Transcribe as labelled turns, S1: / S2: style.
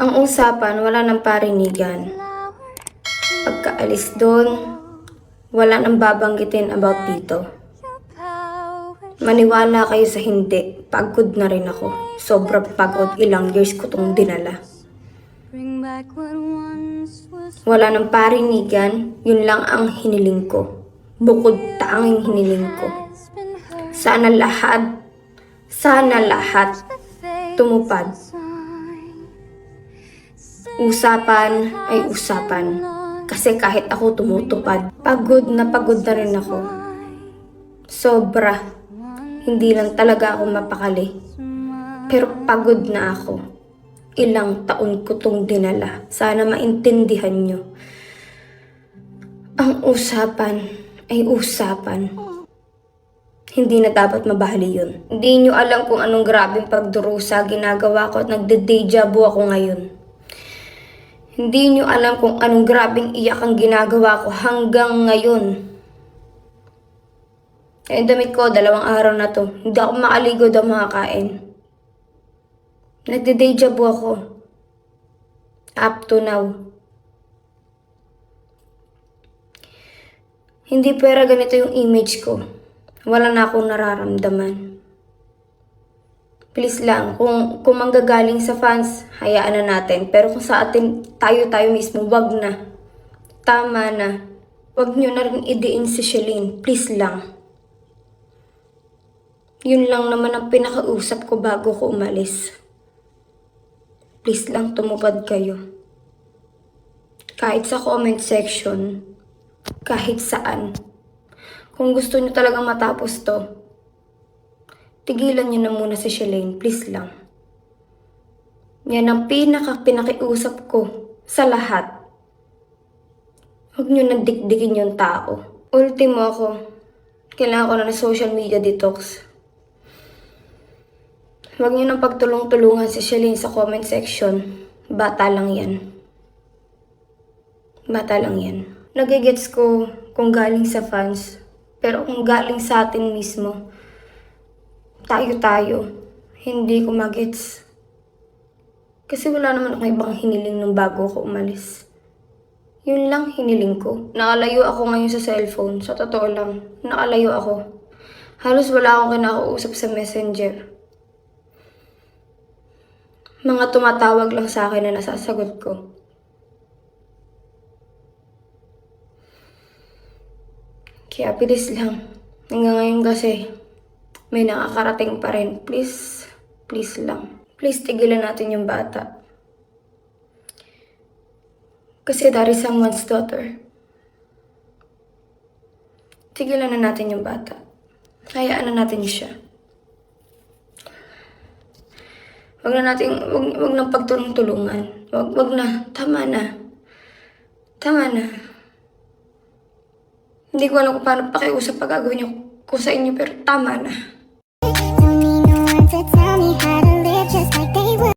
S1: Ang usapan, wala nang parinigan. Pagkaalis doon, wala nang babanggitin about dito. Maniwala kayo sa hindi, pagod na rin ako. Sobrang pagod, ilang years ko tong dinala. Wala nang parinigan, yun lang ang hiniling ko. Bukod tanging hiniling ko. Sana lahat tumupad. Usapan ay usapan. Kasi kahit ako tumutupad, pagod na rin ako. Sobra. Hindi lang talaga ako mapakali. Pero pagod na ako. Ilang taon ko tong dinala. Sana maintindihan nyo. Ang usapan ay usapan. Hindi na dapat mabahali yun. Hindi nyo alam kung anong grabing pagdurusa ginagawa ko at nagde-deja vu ako ngayon. Hindi nyo alam kung anong grabing iyak ang ginagawa ko hanggang ngayon. Yung damit ko, 2 araw na to. Hindi ako makaligo daw makakain. Nagde-deja vu ako. Up to now. Hindi pera ganito yung image ko. Wala na akong nararamdaman. Please lang, kung manggagaling sa fans, hayaan na natin. Pero kung sa atin, tayo mismo, wag na. Tama na. Wag nyo na rin idiin si Shelene. Please lang. Yun lang naman ang pinakausap ko bago ko umalis. Please lang, tumupad kayo. Kahit sa comment section, kahit saan. Kung gusto nyo talagang matapos to, tigilan nyo na muna si Shelene, please lang. Yan ang pinakiusap ko sa lahat. Huwag nyo nang dikdikin yung tao. Ultimo ako, kailangan ko na ng social media detox. Huwag nyo nang pagtulong-tulungan si Shelene sa comment section. Bata lang yan. Bata lang yan. Nagigets ko kung galing sa fans. Pero kung galing sa atin mismo, tayo, hindi ko magets. Kasi wala naman ako ibang hiniling nung bago ko umalis. Yun lang hiniling ko. Nakalayo ako ngayon sa cellphone. Sa totoo lang, nakalayo ako. Halos wala akong kinakausap sa messenger. Mga tumatawag lang sa akin na nasasagot ko. Kaya bilis lang. Hanggang ngayon kasi, may nakakarating pa rin. Please lang. Please tigilan natin yung bata. Kasi that is someone's daughter. Tigilan na natin yung bata. Hayaan na natin siya. Wag nang pagtulong-tulungan. Wag na. Tama na. Hindi ko alam kung paano pakiusap pag gagawin niyo ko sa inyo, pero tama na.
S2: Don't need no one to tell me how to